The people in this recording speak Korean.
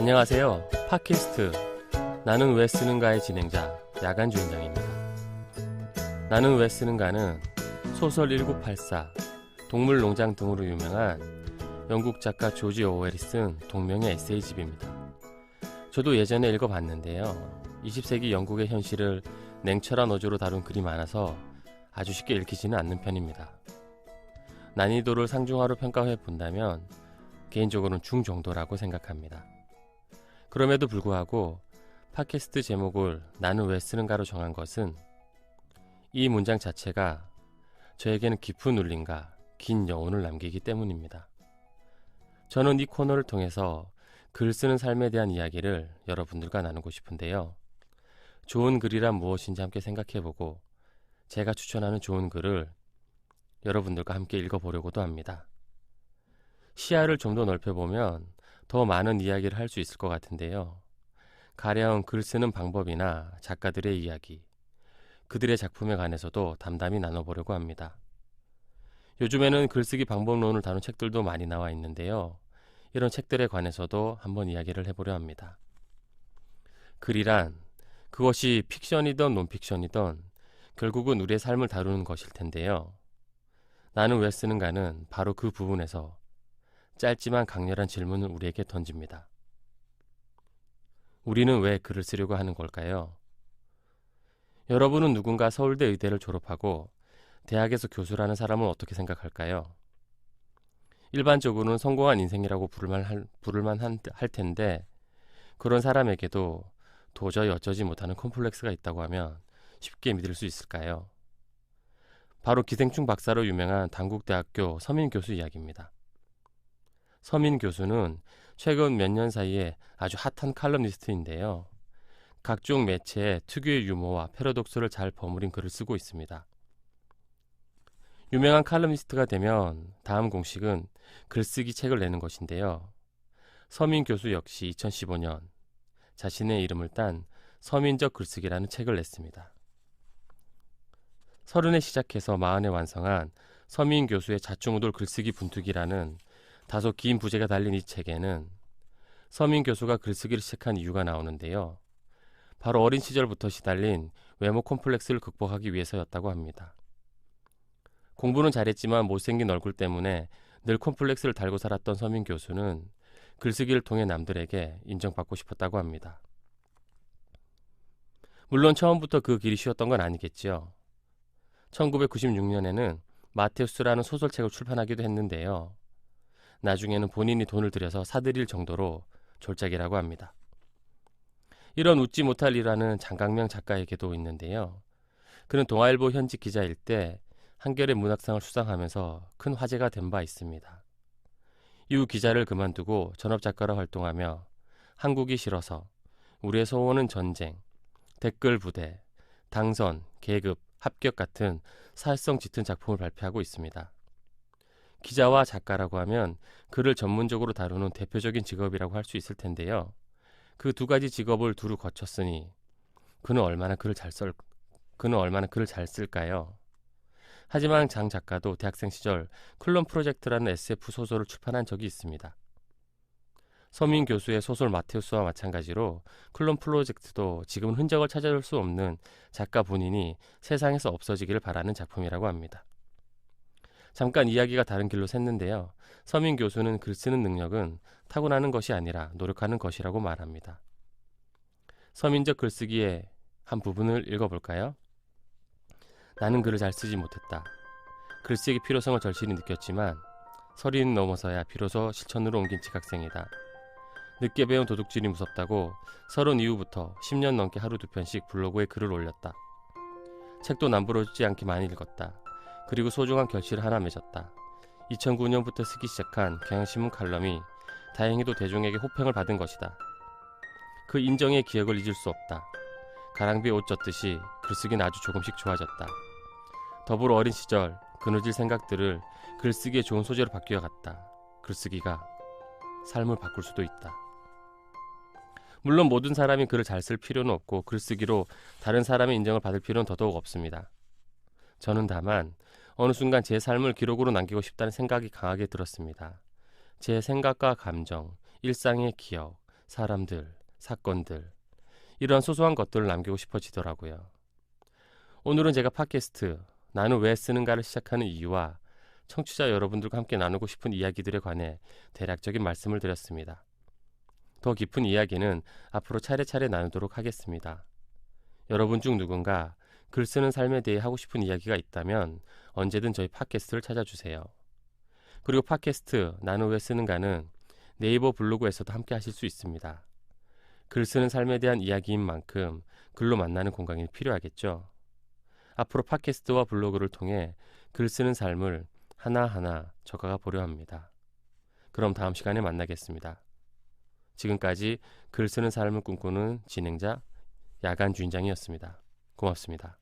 안녕하세요. 팟캐스트 나는 왜 쓰는가의 진행자 야간 주인장입니다. 나는 왜 쓰는가는 소설 1984, 동물농장 등으로 유명한 영국 작가 조지 오웰이 쓴 동명의 에세이집입니다. 저도 예전에 읽어봤는데요. 20세기 영국의 현실을 냉철한 어조로 다룬 글이 많아서 아주 쉽게 읽히지는 않는 편입니다. 난이도를 상중하로 평가해 본다면 개인적으로는 중정도라고 생각합니다. 그럼에도 불구하고 팟캐스트 제목을 나는 왜 쓰는가로 정한 것은 이 문장 자체가 저에게는 깊은 울림과 긴 여운을 남기기 때문입니다. 저는 이 코너를 통해서 글 쓰는 삶에 대한 이야기를 여러분들과 나누고 싶은데요. 좋은 글이란 무엇인지 함께 생각해보고 제가 추천하는 좋은 글을 여러분들과 함께 읽어보려고도 합니다. 시야를 좀 더 넓혀보면 더 많은 이야기를 할 수 있을 것 같은데요. 가령 글 쓰는 방법이나 작가들의 이야기, 그들의 작품에 관해서도 담담히 나눠보려고 합니다. 요즘에는 글쓰기 방법론을 다룬 책들도 많이 나와 있는데요. 이런 책들에 관해서도 한번 이야기를 해보려 합니다. 글이란 그것이 픽션이든 논픽션이든 결국은 우리의 삶을 다루는 것일 텐데요. 나는 왜 쓰는가는 바로 그 부분에서 짧지만 강렬한 질문을 우리에게 던집니다. 우리는 왜 글을 쓰려고 하는 걸까요? 여러분은 누군가 서울대 의대를 졸업하고 대학에서 교수라는 사람은 어떻게 생각할까요? 일반적으로는 성공한 인생이라고 부를만 할 텐데 그런 사람에게도 도저히 어쩌지 못하는 콤플렉스가 있다고 하면 쉽게 믿을 수 있을까요? 바로 기생충 박사로 유명한 단국대학교 서민 교수 이야기입니다. 서민 교수는 최근 몇 년 사이에 아주 핫한 칼럼니스트인데요. 각종 매체에 특유의 유머와 패러독스를 잘 버무린 글을 쓰고 있습니다. 유명한 칼럼니스트가 되면 다음 공식은 글쓰기 책을 내는 것인데요. 서민 교수 역시 2015년 자신의 이름을 딴 서민적 글쓰기라는 책을 냈습니다. 30에 시작해서 40에 완성한 서민 교수의 자충우돌 글쓰기 분투기라는 다소 긴 부제가 달린 이 책에는 서민 교수가 글쓰기를 시작한 이유가 나오는데요. 바로 어린 시절부터 시달린 외모 콤플렉스를 극복하기 위해서였다고 합니다. 공부는 잘했지만 못생긴 얼굴 때문에 늘 콤플렉스를 달고 살았던 서민 교수는 글쓰기를 통해 남들에게 인정받고 싶었다고 합니다. 물론 처음부터 그 길이 쉬웠던 건 아니겠지요. 1996년에는 마테우스라는 소설책을 출판하기도 했는데요. 나중에는 본인이 돈을 들여서 사들일 정도로 졸작이라고 합니다. 이런 웃지 못할 일하는 장강명 작가에게도 있는데요. 그는 동아일보 현직 기자일 때 한겨레 문학상을 수상하면서 큰 화제가 된 바 있습니다. 이후 기자를 그만두고 전업작가로 활동하며 한국이 싫어서, 우리의 소원은 전쟁, 댓글 부대, 당선, 계급, 합격 같은 사회성 짙은 작품을 발표하고 있습니다. 기자와 작가라고 하면 글을 전문적으로 다루는 대표적인 직업이라고 할 수 있을 텐데요. 그 두 가지 직업을 두루 거쳤으니 그는 얼마나 글을 잘 쓸까요? 하지만 장 작가도 대학생 시절 클론 프로젝트라는 SF 소설을 출판한 적이 있습니다. 서민 교수의 소설 마테우스와 마찬가지로 클론 프로젝트도 지금은 흔적을 찾아볼 수 없는 작가 본인이 세상에서 없어지기를 바라는 작품이라고 합니다. 잠깐 이야기가 다른 길로 샜는데요. 서민 교수는 글 쓰는 능력은 타고나는 것이 아니라 노력하는 것이라고 말합니다. 서민적 글쓰기의 한 부분을 읽어볼까요? 나는 글을 잘 쓰지 못했다. 글쓰기 필요성을 절실히 느꼈지만 30이 넘어서야 비로소 실천으로 옮긴 지각생이다. 늦게 배운 도둑질이 무섭다고 30 이후부터 10년 넘게 하루 2편씩 블로그에 글을 올렸다. 책도 남부럽지 않게 많이 읽었다. 그리고 소중한 결실을 하나 맺었다. 2009년부터 쓰기 시작한 경향신문 칼럼이 다행히도 대중에게 호평을 받은 것이다. 그 인정의 기억을 잊을 수 없다. 가랑비에 옷 젖듯이 글쓰기는 아주 조금씩 좋아졌다. 더불어 어린 시절 그늘질 생각들을 글쓰기에 좋은 소재로 바뀌어갔다. 글쓰기가 삶을 바꿀 수도 있다. 물론 모든 사람이 글을 잘 쓸 필요는 없고 글쓰기로 다른 사람의 인정을 받을 필요는 더더욱 없습니다. 저는 다만 어느 순간 제 삶을 기록으로 남기고 싶다는 생각이 강하게 들었습니다. 제 생각과 감정, 일상의 기억, 사람들, 사건들, 이런 소소한 것들을 남기고 싶어지더라고요. 오늘은 제가 팟캐스트 나는 왜 쓰는가를 시작하는 이유와 청취자 여러분들과 함께 나누고 싶은 이야기들에 관해 대략적인 말씀을 드렸습니다. 더 깊은 이야기는 앞으로 차례차례 나누도록 하겠습니다. 여러분 중 누군가 글 쓰는 삶에 대해 하고 싶은 이야기가 있다면 언제든 저희 팟캐스트를 찾아주세요. 그리고 팟캐스트 나는 왜 쓰는가는 네이버 블로그에서도 함께 하실 수 있습니다. 글 쓰는 삶에 대한 이야기인 만큼 글로 만나는 공간이 필요하겠죠. 앞으로 팟캐스트와 블로그를 통해 글 쓰는 삶을 하나하나 적어가 보려 합니다. 그럼 다음 시간에 만나겠습니다. 지금까지 글 쓰는 삶을 꿈꾸는 진행자 야간 주인장이었습니다. 고맙습니다.